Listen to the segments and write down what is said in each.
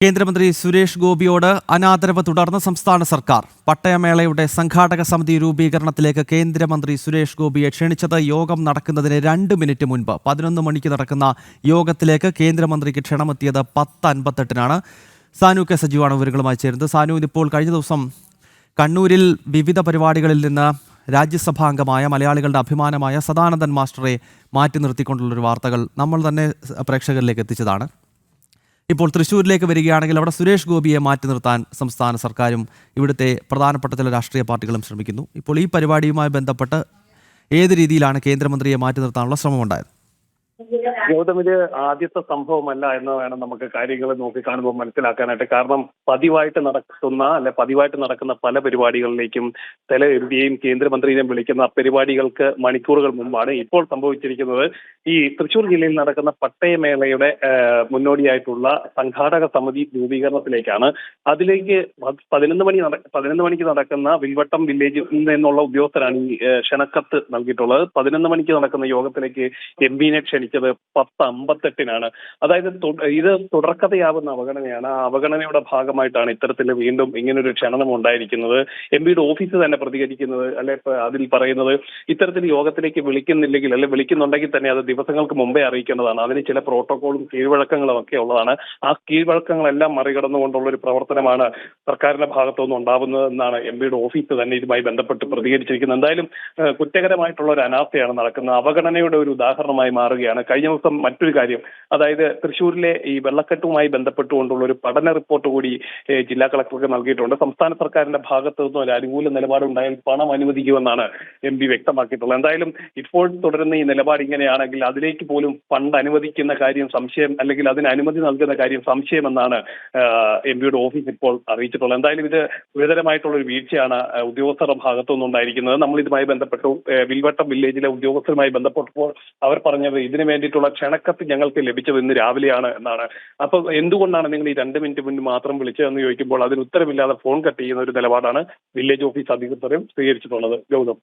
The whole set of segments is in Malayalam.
കേന്ദ്രമന്ത്രി സുരേഷ് ഗോപിയോട് അനാദരവ് തുടർന്ന് സംസ്ഥാന സർക്കാർ. പട്ടയമേളയുടെ സംഘാടക സമിതി രൂപീകരണത്തിലേക്ക് കേന്ദ്രമന്ത്രി സുരേഷ് ഗോപിയെ ക്ഷണിച്ചത് യോഗം നടക്കുന്നതിന് 2 മിനിറ്റ് മുൻപ് 11 മണിക്ക് നടക്കുന്ന യോഗത്തിലേക്ക് കേന്ദ്രമന്ത്രിക്ക് ക്ഷണമെത്തിയത് 10:58-നാണ്. സാനു കെ സജീവാണ് വിവരങ്ങളുമായി ചേരുന്നത്. സാനു, ഇതിപ്പോൾ കഴിഞ്ഞ ദിവസം കണ്ണൂരിൽ വിവിധ പരിപാടികളിൽ നിന്ന് രാജ്യസഭാംഗമായ മലയാളികളുടെ അഭിമാനമായ സദാനന്ദൻ മാസ്റ്ററെ മാറ്റി നിർത്തിക്കൊണ്ടുള്ളൊരു വാർത്തകൾ നമ്മൾ തന്നെ പ്രേക്ഷകരിലേക്ക് എത്തിച്ചതാണ്. ഇപ്പോൾ തൃശ്ശൂരിലേക്ക് വരികയാണെങ്കിൽ അവിടെ സുരേഷ് ഗോപിയെ മാറ്റി നിർത്താൻ സംസ്ഥാന സർക്കാരും ഇവിടുത്തെ പ്രധാനപ്പെട്ട ചില രാഷ്ട്രീയ പാർട്ടികളും ശ്രമിക്കുന്നു. ഇപ്പോൾ ഈ പരിപാടിയുമായി ബന്ധപ്പെട്ട് ഏത് രീതിയിലാണ് കേന്ദ്രമന്ത്രിയെ മാറ്റി നിർത്താനുള്ള ശ്രമമുണ്ടായത്? ഗൗതം, ഇത് ആദ്യത്തെ സംഭവമല്ല എന്ന് വേണം നമുക്ക് കാര്യങ്ങൾ നോക്കി കാണുമ്പോൾ മനസ്സിലാക്കാനായിട്ട്. കാരണം പതിവായിട്ട് നടക്കുന്ന പല പരിപാടികളിലേക്കും ചില എംപിയെയും കേന്ദ്രമന്ത്രിയെയും വിളിക്കുന്ന പരിപാടികൾക്ക് മണിക്കൂറുകൾ മുമ്പാണ് ഇപ്പോൾ സംഭവിച്ചിരിക്കുന്നത്. ഈ തൃശ്ശൂർ ജില്ലയിൽ നടക്കുന്ന പട്ടയമേളയുടെ മുന്നോടിയായിട്ടുള്ള സംഘാടക സമിതി രൂപീകരണത്തിലേക്കാണ്. അതിലേക്ക് 11 മണിക്ക് നടക്കുന്ന വിൽവട്ടം വില്ലേജിൽ നിന്നുള്ള ഉദ്യോഗസ്ഥരാണ് ഈ ക്ഷണക്കത്ത് നൽകിയിട്ടുള്ളത്. 11 മണിക്ക് നടക്കുന്ന യോഗത്തിലേക്ക് എംപിനെ ക്ഷണിച്ചത് 10:58-നാണ്. അതായത് ഇത് തുടർക്കഥയാവുന്ന അവഗണനയാണ്. ആ അവഗണനയുടെ ഭാഗമായിട്ടാണ് ഇത്തരത്തിൽ വീണ്ടും ഇങ്ങനൊരു ക്ഷണം ഉണ്ടായിരിക്കുന്നത്. എംപിയുടെ ഓഫീസ് തന്നെ പ്രതികരിക്കുന്നത് അതിൽ പറയുന്നത് ഇത്തരത്തിൽ യോഗത്തിലേക്ക് വിളിക്കുന്നില്ലെങ്കിൽ വിളിക്കുന്നുണ്ടെങ്കിൽ തന്നെ അത് ദിവസങ്ങൾക്ക് മുമ്പേ അറിയിക്കേണ്ടതാണ്. അതിന് ചില പ്രോട്ടോകോളും കീഴ്വഴക്കങ്ങളും ഒക്കെ ഉള്ളതാണ്. ആ കീഴ്വഴക്കങ്ങളെല്ലാം മറികടന്നുകൊണ്ടുള്ള ഒരു പ്രവർത്തനമാണ് സർക്കാരിന്റെ ഭാഗത്തുനിന്ന് ഉണ്ടാവുന്നതെന്നാണ് എംപിയുടെ ഓഫീസ് തന്നെ ഇതുമായി ബന്ധപ്പെട്ട് പ്രതികരിച്ചിരിക്കുന്നത്. എന്തായാലും കുറ്റകരമായിട്ടുള്ള ഒരു അനാസ്ഥയാണ് നടക്കുന്നത്. അവഗണനയുടെ ഒരു ഉദാഹരണമായി മാറുകയാണ്. കഴിഞ്ഞ ദിവസം മറ്റൊരു കാര്യം, അതായത് തൃശ്ശൂരിലെ ഈ വെള്ളക്കെട്ടുമായി ബന്ധപ്പെട്ടുകൊണ്ടുള്ള ഒരു പഠന റിപ്പോർട്ട് കൂടി ജില്ലാ കളക്ടർക്ക് നൽകിയിട്ടുണ്ട്. സംസ്ഥാന സർക്കാരിന്റെ ഭാഗത്തു നിന്നും ഒരു അനുകൂല നിലപാടുണ്ടായാൽ പണം അനുവദിക്കുമെന്നാണ് എംപി വ്യക്തമാക്കിയിട്ടുള്ളത്. എന്തായാലും ഇപ്പോൾ തുടരുന്ന ഈ നിലപാട് ഇങ്ങനെയാണെങ്കിൽ അതിലേക്ക് പോലും ഫണ്ട് അനുവദിക്കുന്ന കാര്യം സംശയം, അല്ലെങ്കിൽ അതിന് അനുമതി നൽകുന്ന കാര്യം സംശയമെന്നാണ് എംപിയുടെ ഓഫീസ് ഇപ്പോൾ അറിയിച്ചിട്ടുള്ളത്. എന്തായാലും ഇത് ഗുരുതരമായിട്ടുള്ള ഒരു വീഴ്ചയാണ് ഉദ്യോഗസ്ഥരുടെ ഭാഗത്തു നിന്നുണ്ടായിരിക്കുന്നത്. നമ്മൾ ഇതുമായി ബന്ധപ്പെട്ടു വിൽവട്ടം വില്ലേജിലെ ഉദ്യോഗസ്ഥരുമായി ബന്ധപ്പെട്ടപ്പോൾ അവർ പറഞ്ഞത് ഇതിനു വേണ്ടിയിട്ടുള്ള ക്ഷണക്കത്ത് ഞങ്ങൾക്ക് ലഭിച്ചത് ഇന്ന് രാവിലെയാണ് എന്നാണ്. അപ്പൊ എന്തുകൊണ്ടാണ് നിങ്ങൾ ഈ 2 മിനിറ്റ് മുൻപ് മാത്രം വിളിച്ചതെന്ന് ചോദിക്കുമ്പോൾ അതിന് ഉത്തരവില്ലാതെ ഫോൺ കട്ട് ചെയ്യുന്ന ഒരു നിലപാടാണ് വില്ലേജ് ഓഫീസ് അധികൃതരും സ്വീകരിച്ചിട്ടുള്ളത്. ഗൗതം.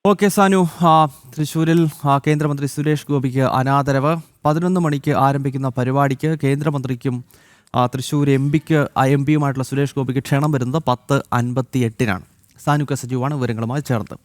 ഓക്കെ സാനു, തൃശ്ശൂരിൽ കേന്ദ്രമന്ത്രി സുരേഷ് ഗോപിക്ക് അനാദരവ്. 11 മണിക്ക് ആരംഭിക്കുന്ന പരിപാടിക്ക് കേന്ദ്രമന്ത്രിക്കും തൃശ്ശൂർ എംപിയുമായിട്ടുള്ള സുരേഷ് ഗോപിക്ക് ക്ഷണം വരുന്നത് 10:58-നാണ്. സാനു കെ സജീവാണ് വിവരങ്ങളുമായി ചേർന്നത്.